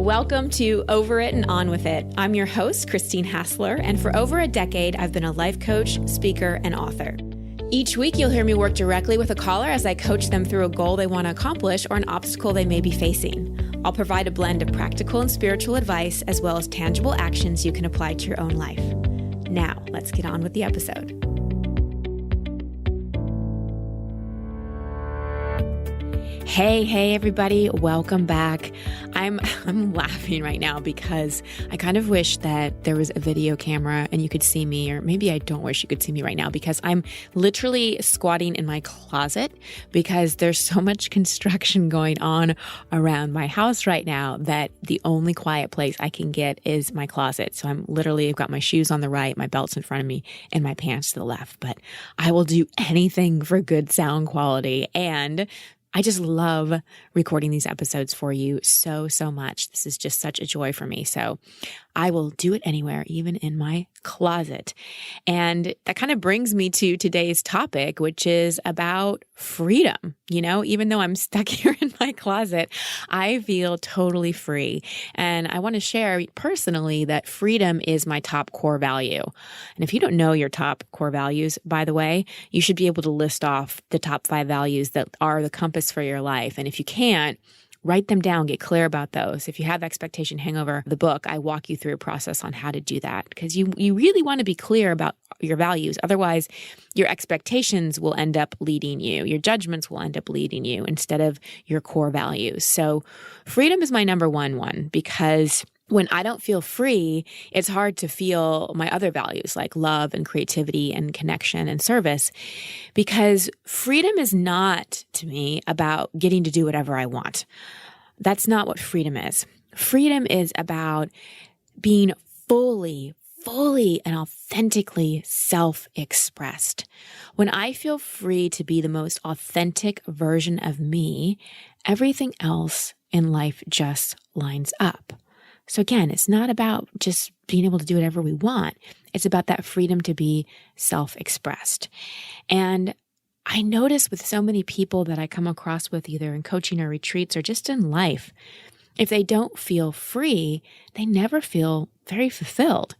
Welcome to Over It and On With It. I'm your host, Christine Hassler, and for over a decade, I've been a life coach, speaker, and author. Each week, you'll hear me work directly with a caller as I coach them through a goal they want to accomplish or an obstacle they may be facing. I'll provide a blend of practical and spiritual advice, as well as tangible actions you can apply to your own life. Now, let's get on with the episode. Hey, everybody. Welcome back. I'm laughing right now because I kind of wish that there was a video camera and you could see me, or maybe I don't wish you could see me right now because I'm literally squatting in my closet because there's so much construction going on around my house right now that the only quiet place I can get is my closet. So I've got my shoes on the right, my belt's in front of me, and my pants to the left. But I will do anything for good sound quality, and I just love recording these episodes for you so much. This is just such a joy for me. So I will do it anywhere, even in my closet. And that kind of brings me to today's topic, which is about freedom. You know, even though I'm stuck here in my closet, I feel totally free. And I want to share personally that freedom is my top core value. And if you don't know your top core values, by the way, you should be able to list off the top 5 values that are the compass for your life. And if you can't, write them down, get clear about those. If you have Expectation Hangover, the book, I walk you through a process on how to do that because you really want to be clear about your values. Otherwise, your expectations will end up leading you. Your judgments will end up leading you instead of your core values. So freedom is my number one because when I don't feel free, it's hard to feel my other values like love and creativity and connection and service, because freedom is not, to me, about getting to do whatever I want. That's not what freedom is. Freedom is about being fully and authentically self-expressed. When I feel free to be the most authentic version of me, everything else in life just lines up. So again, it's not about just being able to do whatever we want. It's about that freedom to be self-expressed. And I notice with so many people that I come across with either in coaching or retreats or just in life, if they don't feel free, they never feel very fulfilled.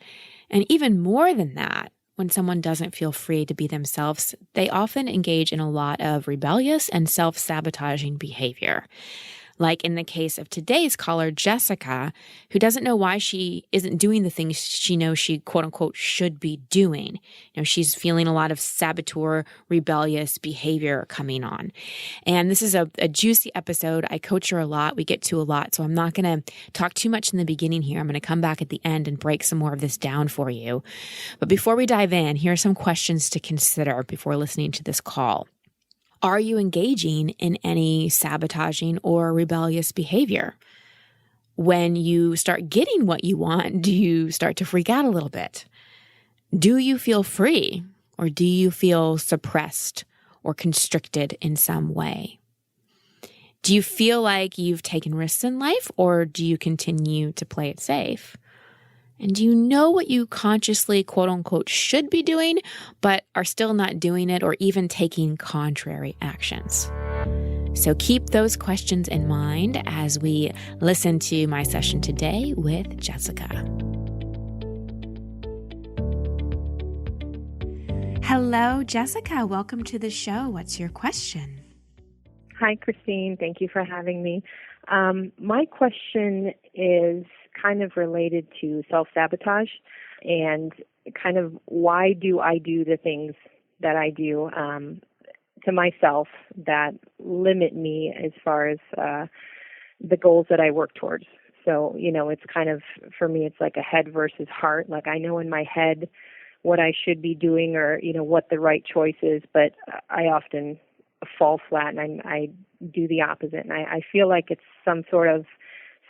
And even more than that, when someone doesn't feel free to be themselves, they often engage in a lot of rebellious and self-sabotaging behavior. Like in the case of today's caller, Jessica, who doesn't know why she isn't doing the things she knows she, quote unquote, should be doing. You know, she's feeling a lot of saboteur, rebellious behavior coming on. And this is a juicy episode. I coach her a lot. We get to a lot. So I'm not going to talk too much in the beginning here. I'm going to come back at the end and break some more of this down for you. But before we dive in, here are some questions to consider before listening to this call. Are you engaging in any sabotaging or rebellious behavior? When you start getting what you want, do you start to freak out a little bit? Do you feel free, or do you feel suppressed or constricted in some way? Do you feel like you've taken risks in life, or do you continue to play it safe? And do you know what you consciously, quote unquote, should be doing, but are still not doing it or even taking contrary actions? So keep those questions in mind as we listen to my session today with Jessica. Hello, Jessica. Welcome to the show. What's your question? Hi, Christine. Thank you for having me. My question is kind of related to self-sabotage and kind of why do I do the things that I do to myself that limit me as far as the goals that I work towards. So, you know, it's kind of, for me, it's like a head versus heart. Like I know in my head what I should be doing or, you know, what the right choice is, but I often fall flat and I do the opposite. And I feel like it's some sort of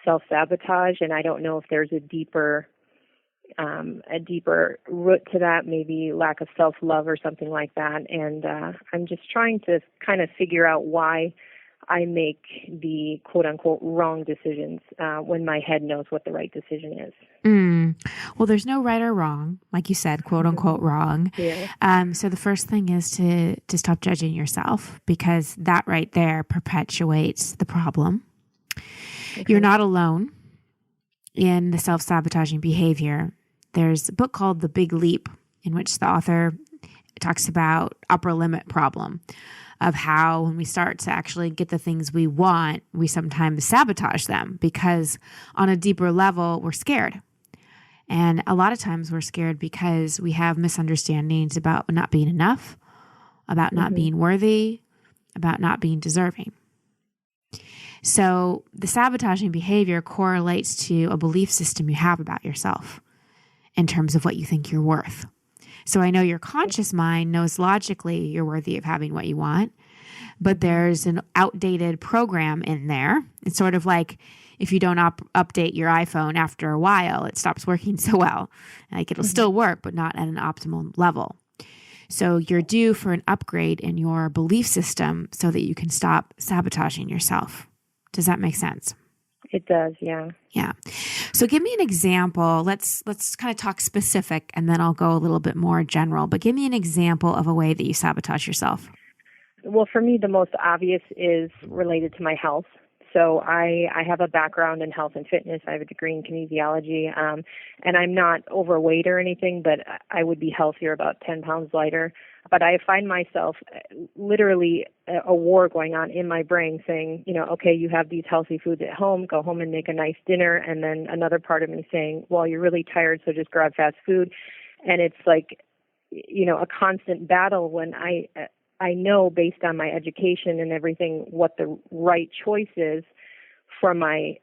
self-sabotage, and I don't know if there's a deeper root to that, maybe lack of self-love or something like that. And I'm just trying to kind of figure out why I make the quote-unquote wrong decisions when my head knows what the right decision is. Well, there's no right or wrong, like you said, quote-unquote wrong. Yeah. So the first thing is to stop judging yourself, because that right there perpetuates the problem. Okay. You're not alone. in the self-sabotaging behavior, there's a book called The Big Leap, in which the author talks about upper limit problem of how when we start to actually get the things we want, we sometimes sabotage them because on a deeper level, we're scared. And a lot of times we're scared because we have misunderstandings about not being enough, about not being worthy, about not being deserving. So the sabotaging behavior correlates to a belief system you have about yourself in terms of what you think you're worth. So I know your conscious mind knows logically you're worthy of having what you want, but there's an outdated program in there. It's sort of like if you don't update your iPhone after a while, it stops working so well. Like it'll still work, but not at an optimal level. So you're due for an upgrade in your belief system so that you can stop sabotaging yourself. Does that make sense? It does, yeah. Yeah. So give me an example. Let's kind of talk specific and then I'll go a little bit more general, but give me an example of a way that you sabotage yourself. Well, for me, the most obvious is related to my health. So I have a background in health and fitness. I have a degree in kinesiology, and I'm not overweight or anything, but I would be healthier, about 10 pounds lighter. But I find myself literally a war going on in my brain saying, okay, you have these healthy foods at home, go home and make a nice dinner. And then another part of me saying, well, you're really tired, so just grab fast food. And it's like, a constant battle when I know based on my education and everything what the right choice is for my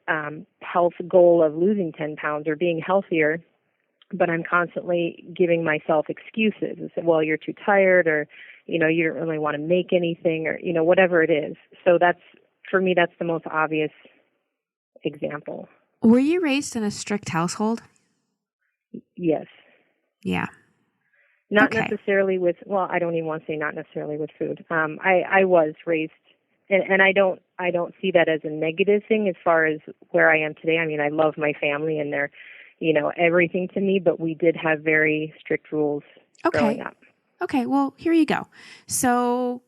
health goal of losing 10 pounds or being healthier, but I'm constantly giving myself excuses and say, well, you're too tired or, you don't really want to make anything or, whatever it is. So for me, that's the most obvious example. Were you raised in a strict household? Yes. Yeah. Not necessarily with, well, I don't even want to say not necessarily with food. I was raised, and I don't see that as a negative thing as far as where I am today. I mean, I love my family and they're, everything to me, but we did have very strict rules growing up. Okay, well, here you go. So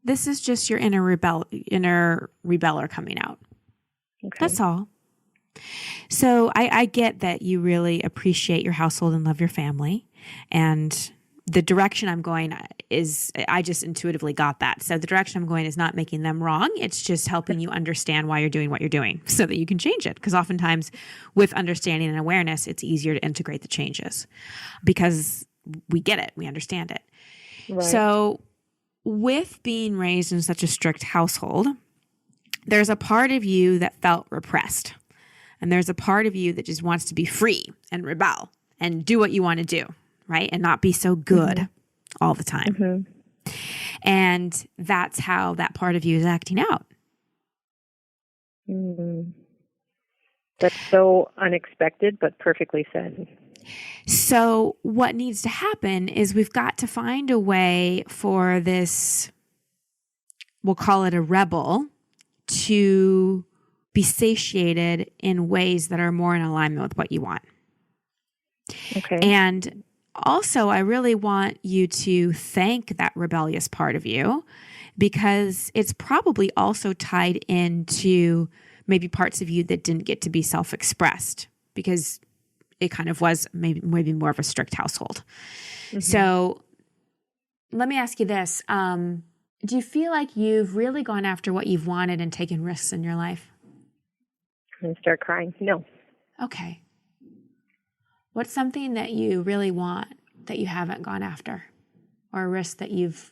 this is just your inner rebeller coming out. Okay. That's all. So I get that you really appreciate your household and love your family. And the direction I'm going is, I just intuitively got that. So the direction I'm going is not making them wrong. It's just helping you understand why you're doing what you're doing so that you can change it. Because oftentimes with understanding and awareness, it's easier to integrate the changes because we get it. We understand it. Right. So with being raised in such a strict household, there's a part of you that felt repressed. And there's a part of you that just wants to be free and rebel and do what you want to do. Right? And not be so good all the time. And that's how that part of you is acting out. That's so unexpected, but perfectly said. So what needs to happen is we've got to find a way for this, we'll call it a rebel, to be satiated in ways that are more in alignment with what you want. Okay. And also, I really want you to thank that rebellious part of you because it's probably also tied into maybe parts of you that didn't get to be self-expressed because it kind of was maybe more of a strict household. So let me ask you this. Do you feel like you've really gone after what you've wanted and taken risks in your life? I'm going to start crying. No. Okay. What's something that you really want that you haven't gone after, or a risk that you've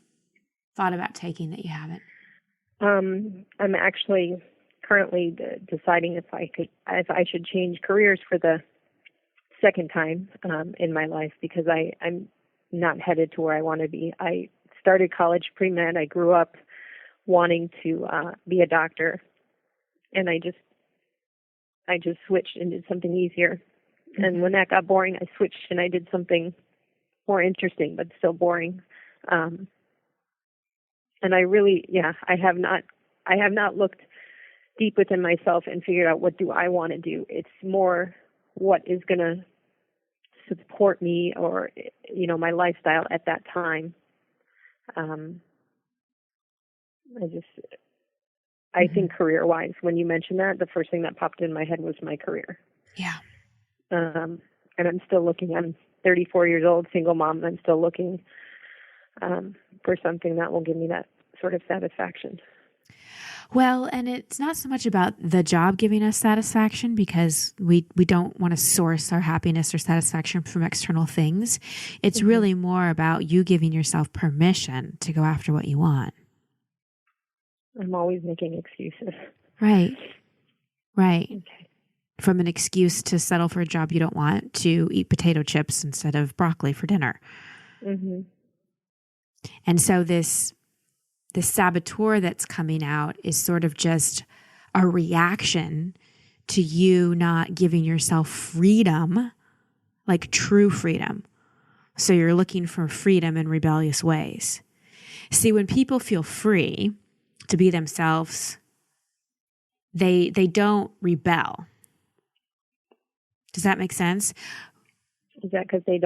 thought about taking that you haven't? I'm actually currently deciding if I should change careers for the second time in my life because I'm not headed to where I want to be. I started college pre-med. I grew up wanting to be a doctor, and I just switched and did something easier. And when that got boring, I switched and I did something more interesting, but still boring. And I really, I have not looked deep within myself and figured out what do I want to do. It's more what is going to support me or, my lifestyle at that time. I think career-wise, when you mentioned that, the first thing that popped in my head was my career. Yeah. And I'm still looking. I'm 34 years old, single mom, and I'm still looking for something that will give me that sort of satisfaction. Well, and it's not so much about the job giving us satisfaction, because we don't want to source our happiness or satisfaction from external things. It's really more about you giving yourself permission to go after what you want. I'm always making excuses. Right. Right. Okay. From an excuse to settle for a job you don't want to eat potato chips instead of broccoli for dinner. Mm-hmm. And so this saboteur that's coming out is sort of just a reaction to you not giving yourself freedom, like true freedom. So you're looking for freedom in rebellious ways. See, when people feel free to be themselves, they don't rebel. Does that make sense? Is that because they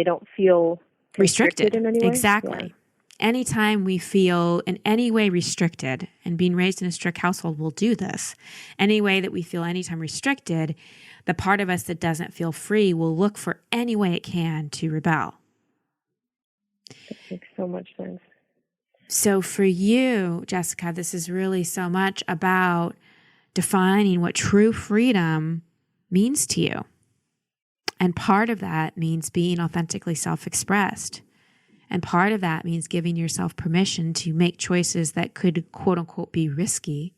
don't feel restricted in any way? Exactly. Yeah. Anytime we feel in any way restricted, and being raised in a strict household will do this, any way that we feel anytime restricted, the part of us that doesn't feel free will look for any way it can to rebel. That makes so much sense. So for you, Jessica, this is really so much about defining what true freedom means to you. And part of that means being authentically self-expressed. And part of that means giving yourself permission to make choices that could, quote unquote, be risky,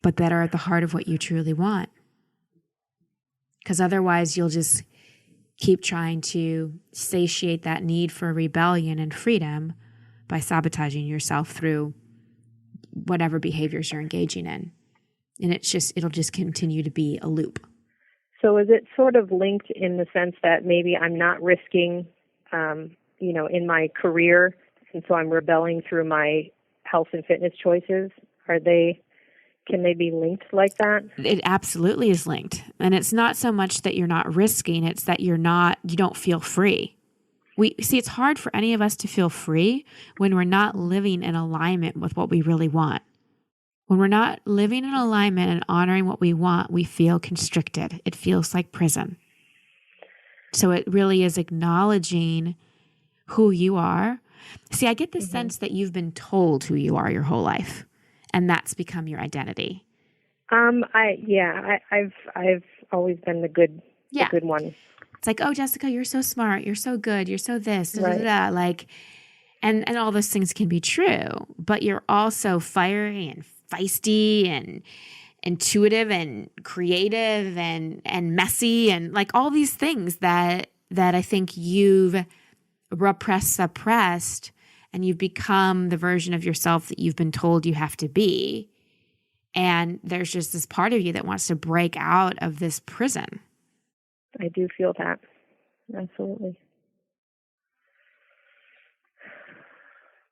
but that are at the heart of what you truly want. Because otherwise you'll just keep trying to satiate that need for rebellion and freedom by sabotaging yourself through whatever behaviors you're engaging in. And it'll just continue to be a loop. So is it sort of linked in the sense that maybe I'm not risking, in my career, and so I'm rebelling through my health and fitness choices? Can they be linked like that? It absolutely is linked. And it's not so much that you're not risking, it's that you don't feel free. It's hard for any of us to feel free when we're not living in alignment with what we really want. When we're not living in alignment and honoring what we want, we feel constricted. It feels like prison. So it really is acknowledging who you are. See, I get the sense that you've been told who you are your whole life, and that's become your identity. I've always been the good one. It's like, oh, Jessica, you're so smart. You're so good. You're so this, right. Like, and all those things can be true, but you're also fiery and feisty and intuitive and creative and messy and like all these things that I think you've suppressed, and you've become the version of yourself that you've been told you have to be. And there's just this part of you that wants to break out of this prison. I do feel that. Absolutely.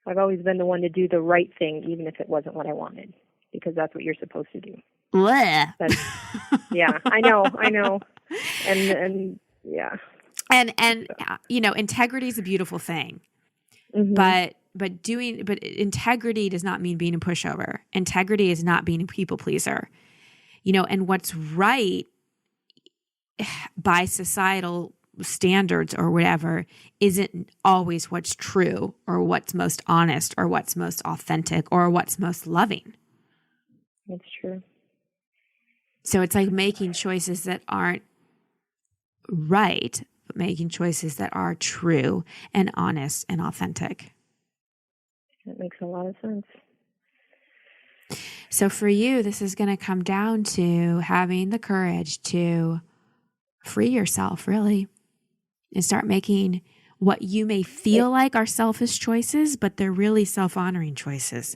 I've always been the one to do the right thing, even if it wasn't what I wanted, because that's what you're supposed to do. But, yeah, I know. And yeah. And integrity is a beautiful thing, but integrity does not mean being a pushover. Integrity is not being a people pleaser, and what's right by societal standards or whatever isn't always what's true or what's most honest or what's most authentic or what's most loving. That's true. So it's like making choices that aren't right, but making choices that are true and honest and authentic. That makes a lot of sense. So for you, this is going to come down to having the courage to free yourself, really, and start making what you may feel like are selfish choices, but they're really self-honoring choices.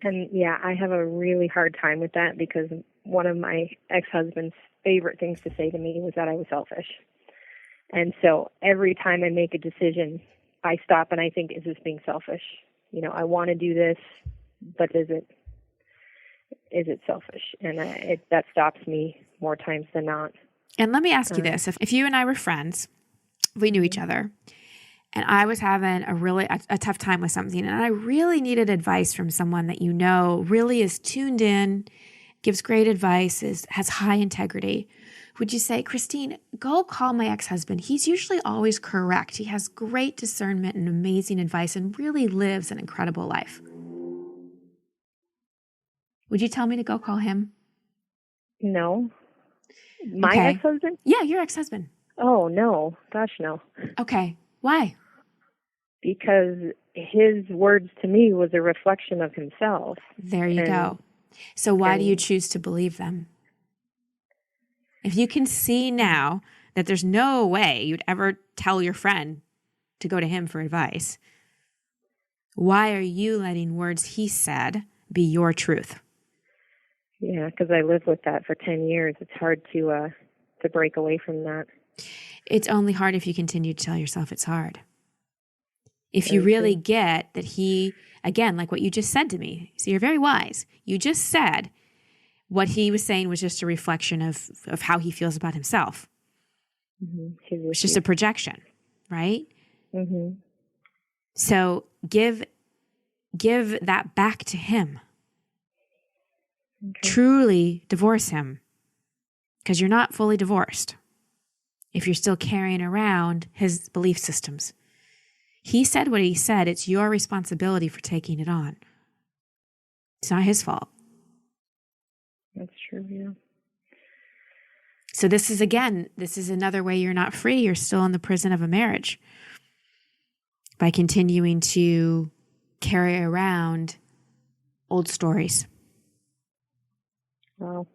And yeah, I have a really hard time with that, because one of my ex-husband's favorite things to say to me was that I was selfish. And so every time I make a decision, I stop and I think, is this being selfish? I want to do this, but is it selfish? And that stops me more times than not. And let me ask you this. If you and I were friends, if we knew each other, and I was having a tough time with something, and I really needed advice from someone that you know really is tuned in, gives great advice, has high integrity, would you say, Christine, go call my ex-husband. He's usually always correct. He has great discernment and amazing advice and really lives an incredible life. Would you tell me to go call him? No. My Okay. ex-husband? Yeah, your ex-husband. Oh, no. Gosh, no. Okay. Why? Because his words to me was a reflection of himself. There you go. So why do you choose to believe them? If you can see now that there's no way you'd ever tell your friend to go to him for advice, why are you letting words he said be your truth? Yeah, because I lived with that for 10 years. It's hard to break away from that. It's only hard if you continue to tell yourself it's hard. If you really get that he, again, like what you just said to me, so you're very wise. You just said what he was saying was just a reflection of how he feels about himself. Mm-hmm. It's just a projection, right? Mm-hmm. So give that back to him. Okay. Truly divorce him, because you're not fully divorced if you're still carrying around his belief systems. He said what he said. It's your responsibility for taking it on. It's not his fault. That's true, yeah. So this is another way you're not free. You're still in the prison of a marriage by continuing to carry around old stories. Wow.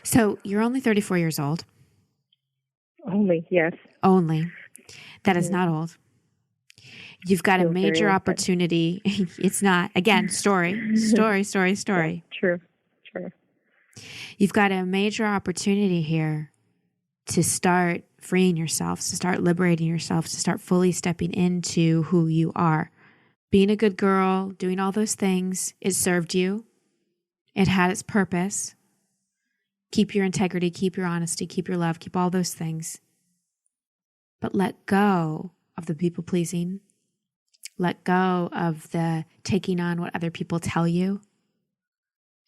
So you're only 34 years old. Only, yes. Only. That is not old. You've got a major opportunity. It's not. Again, story. Yeah, true. You've got a major opportunity here to start freeing yourself, to start liberating yourself, to start fully stepping into who you are. Being a good girl, doing all those things, it served you. It had its purpose. Keep your integrity, keep your honesty, keep your love, keep all those things. But let go of the people pleasing. Let go of the taking on what other people tell you.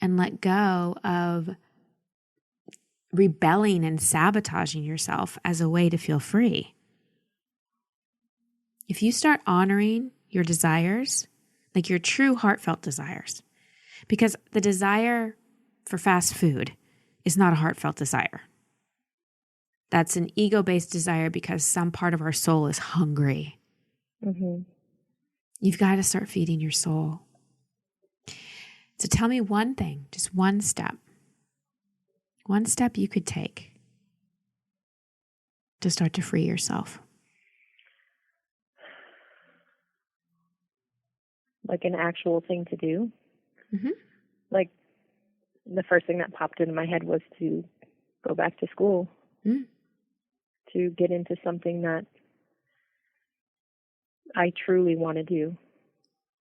And let go of rebelling and sabotaging yourself as a way to feel free. If you start honoring your desires, like your true heartfelt desires, because the desire for fast food is not a heartfelt desire. That's an ego-based desire because some part of our soul is hungry. Mm-hmm. You've got to start feeding your soul. So tell me one thing, just one step you could take to start to free yourself. Like an actual thing to do? Mm-hmm. Like the first thing that popped into my head was to go back to school. Mm. To get into something that I truly want to do,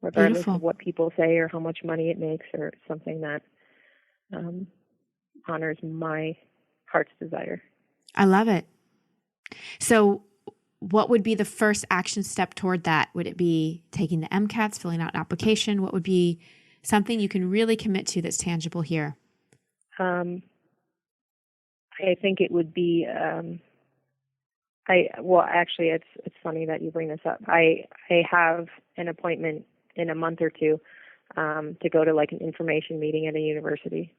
regardless Beautiful. of what people say or how much money it makes, or something that honors my heart's desire. I love it. So what would be the first action step toward that? Would it be taking the MCATs, filling out an application? What would be something you can really commit to that's tangible here? I think it would be, actually, it's funny that you bring this up. I have an appointment in a month or two to go to like an information meeting at a university.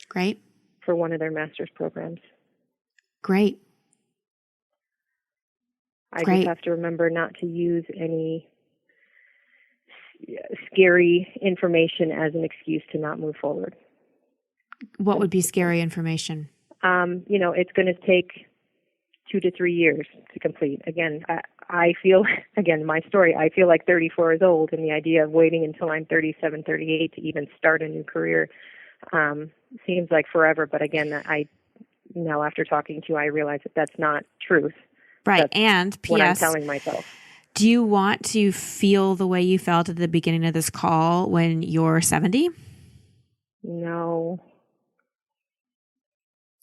Great. For one of their master's programs. Great. I just have to remember not to use any scary information as an excuse to not move forward. What would be scary information? It's going to take 2 to 3 years to complete. Again, I feel, my story, I feel like 34 is old, and the idea of waiting until I'm 37, 38 to even start a new career seems like forever. But again, now after talking to you, I realize that that's not truth. Right. That's and P.S. what I'm telling myself. Do you want to feel the way you felt at the beginning of this call when you're 70? No.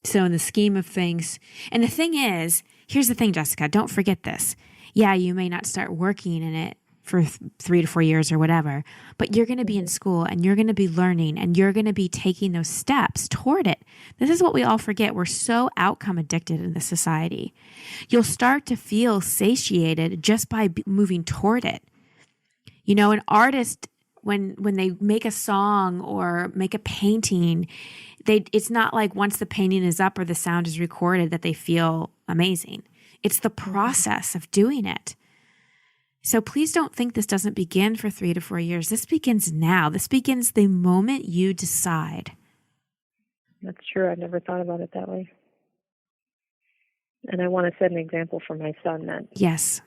So in the scheme of things, and the thing is, here's the thing, Jessica, don't forget this. Yeah, you may not start working in it for 3 to 4 years or whatever, but you're going to be in school and you're going to be learning and you're going to be taking those steps toward it. This is what we all forget. We're so outcome addicted in this society. You'll start to feel satiated just by moving toward it. You know, an artist, when they make a song or make a painting, it's not like once the painting is up or the sound is recorded that they feel amazing. It's the process of doing it. So please don't think this doesn't begin for 3 to 4 years. This begins now. This begins the moment you decide. That's true. I never thought about it that way. And I want to set an example for my son that Yes.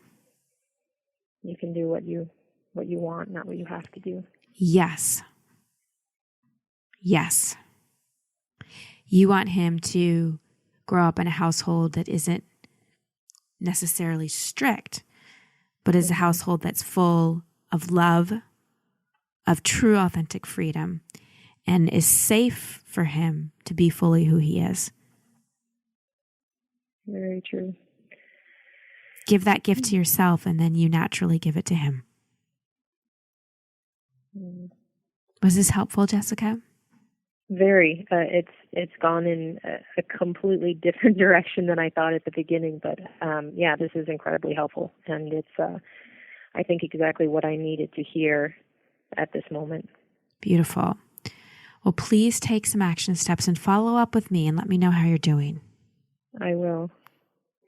you can do what you want, not what you have to do. Yes. Yes. You want him to grow up in a household that isn't necessarily strict, but is a household that's full of love, of true authentic freedom, and is safe for him to be fully who he is. Very true. Give that gift to yourself, and then you naturally give it to him. Was this helpful, Jessica? Very. It's gone in a completely different direction than I thought at the beginning, but yeah, this is incredibly helpful, and it's I think exactly what I needed to hear at this moment. Beautiful. Well, please take some action steps and follow up with me and let me know how you're doing. I will.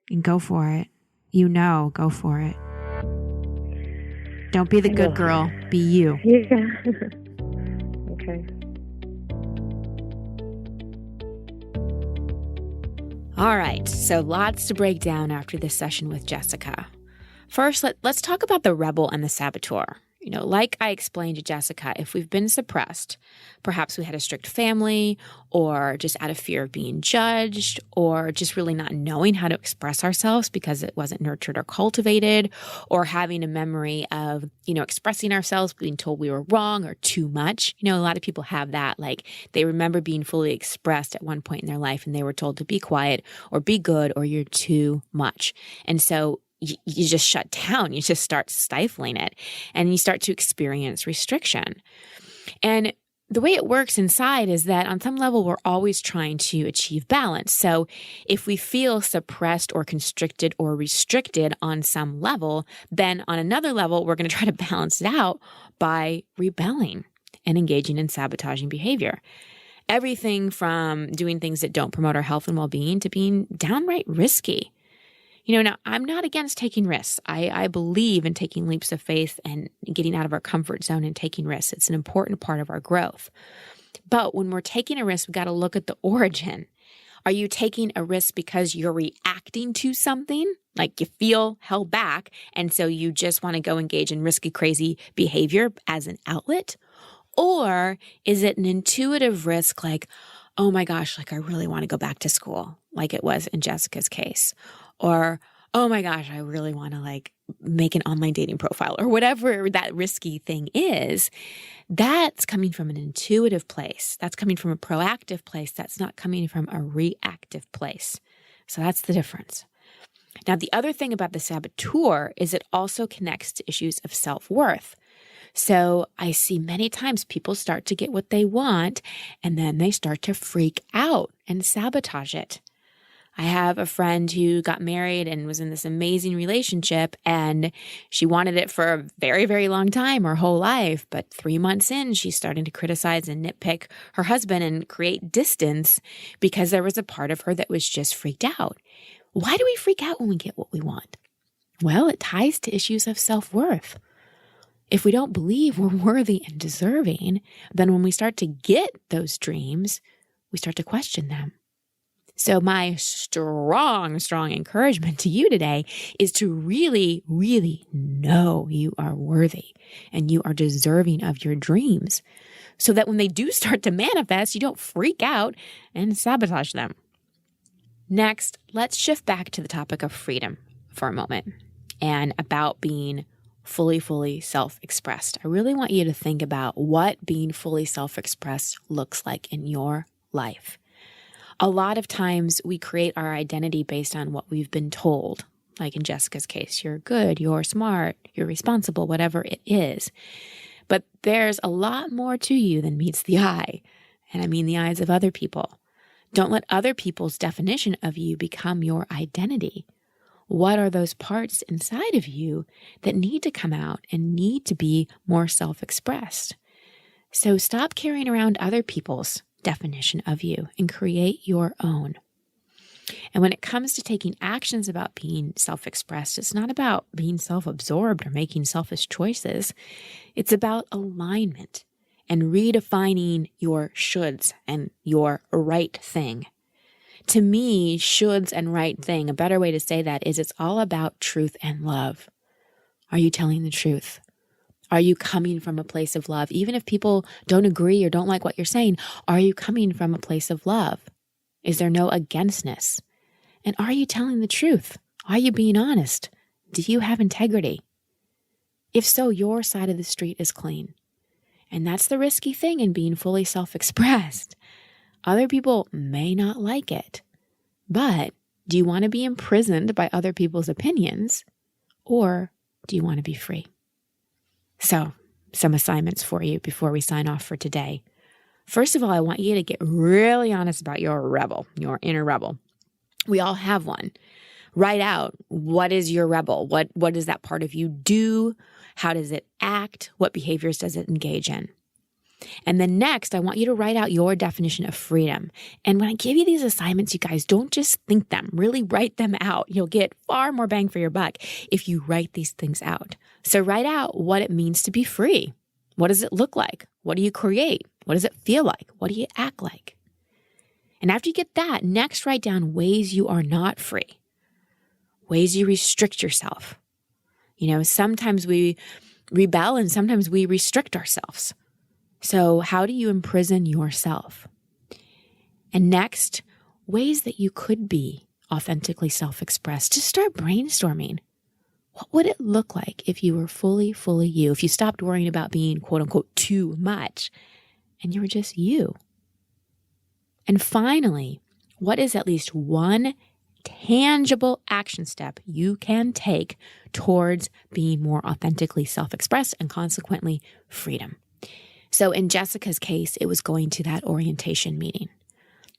And go for it. Go for it. Don't be the good girl. Be you. Yeah. Okay. All right, so lots to break down after this session with Jessica. First, let's talk about the rebel and the saboteur. You know, like I explained to Jessica, if we've been suppressed, perhaps we had a strict family, or just out of fear of being judged, or just really not knowing how to express ourselves because it wasn't nurtured or cultivated, or having a memory of, expressing ourselves, being told we were wrong or too much. A lot of people have that, like they remember being fully expressed at one point in their life and they were told to be quiet or be good or you're too much. And so you just shut down. You just start stifling it and you start to experience restriction. And the way it works inside is that on some level, we're always trying to achieve balance. So if we feel suppressed or constricted or restricted on some level, then on another level, we're going to try to balance it out by rebelling and engaging in sabotaging behavior. Everything from doing things that don't promote our health and well-being to being downright risky. Now I'm not against taking risks. I believe in taking leaps of faith and getting out of our comfort zone and taking risks. It's an important part of our growth. But when we're taking a risk, we've got to look at the origin. Are you taking a risk because you're reacting to something? Like you feel held back, and so you just want to go engage in risky, crazy behavior as an outlet? Or is it an intuitive risk like, oh my gosh, like I really want to go back to school, like it was in Jessica's case? Or, oh my gosh, I really want to make an online dating profile or whatever that risky thing is. That's coming from an intuitive place. That's coming from a proactive place. That's not coming from a reactive place. So that's the difference. Now, the other thing about the saboteur is it also connects to issues of self-worth. So I see many times people start to get what they want and then they start to freak out and sabotage it. I have a friend who got married and was in this amazing relationship, and she wanted it for a very, very long time, her whole life. But 3 months in, she's starting to criticize and nitpick her husband and create distance because there was a part of her that was just freaked out. Why do we freak out when we get what we want? Well, it ties to issues of self-worth. If we don't believe we're worthy and deserving, then when we start to get those dreams, we start to question them. So my strong encouragement to you today is to really, really know you are worthy and you are deserving of your dreams so that when they do start to manifest, you don't freak out and sabotage them. Next, let's shift back to the topic of freedom for a moment and about being fully self-expressed. I really want you to think about what being fully self-expressed looks like in your life. A lot of times we create our identity based on what we've been told Like in Jessica's case, you're good, you're smart, you're responsible, whatever it is. But there's a lot more to you than meets the eye. And I mean the eyes of other people. Don't let other people's definition of you become your identity. What are those parts inside of you that need to come out and need to be more self-expressed? So stop carrying around other people's definition of you and create your own. And when it comes to taking actions about being self-expressed, it's not about being self-absorbed or making selfish choices. It's about alignment and redefining your shoulds and your right thing. To me, shoulds and right thing, a better way to say that is it's all about truth and love. Are you telling the truth? Are you coming from a place of love? Even if people don't agree or don't like what you're saying, are you coming from a place of love? Is there no againstness? And are you telling the truth? Are you being honest? Do you have integrity? If so, your side of the street is clean. And that's the risky thing in being fully self-expressed. Other people may not like it, but do you want to be imprisoned by other people's opinions, or do you want to be free? So, some assignments for you before we sign off for today. First of all, I want you to get really honest about your rebel, your inner rebel. We all have one. Write out, what is your rebel? What does that part of you do? How does it act? What behaviors does it engage in? And then next, I want you to write out your definition of freedom. And when I give you these assignments, you guys, don't just think them, really write them out. You'll get far more bang for your buck if you write these things out. So write out what it means to be free. What does it look like? What do you create? What does it feel like? What do you act like? And after you get that, next write down ways you are not free, ways you restrict yourself. Sometimes we rebel and sometimes we restrict ourselves. So how do you imprison yourself? And next, ways that you could be authentically self-expressed. Just start brainstorming. What would it look like if you were fully you? If you stopped worrying about being quote unquote too much and you were just you? And finally, what is at least one tangible action step you can take towards being more authentically self-expressed and consequently freedom? So in Jessica's case, it was going to that orientation meeting.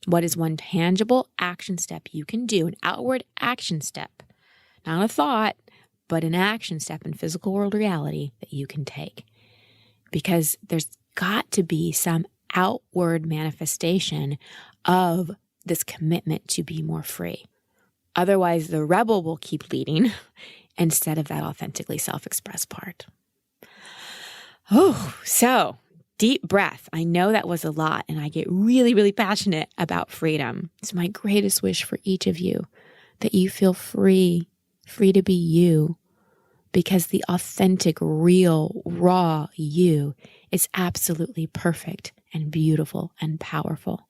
What is one tangible action step you can do, an outward action step, not a thought, but an action step in physical world reality that you can take? Because there's got to be some outward manifestation of this commitment to be more free. Otherwise, the rebel will keep leading instead of that authentically self-expressed part. Oh, so deep breath. I know that was a lot, and I get really, really passionate about freedom. It's my greatest wish for each of you that you feel free to be you, because the authentic, real, raw you is absolutely perfect and beautiful and powerful.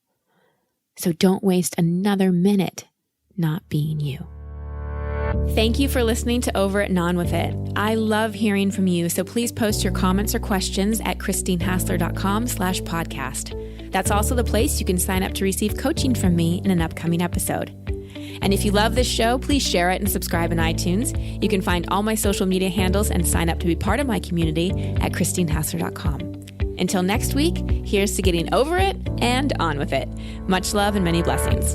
So don't waste another minute not being you. Thank you for listening to Over It and On With It. I love hearing from you, so please post your comments or questions at christinehassler.com/podcast. That's also the place you can sign up to receive coaching from me in an upcoming episode. And if you love this show, please share it and subscribe in iTunes. You can find all my social media handles and sign up to be part of my community at christinehassler.com. Until next week, here's to getting over it and on with it. Much love and many blessings.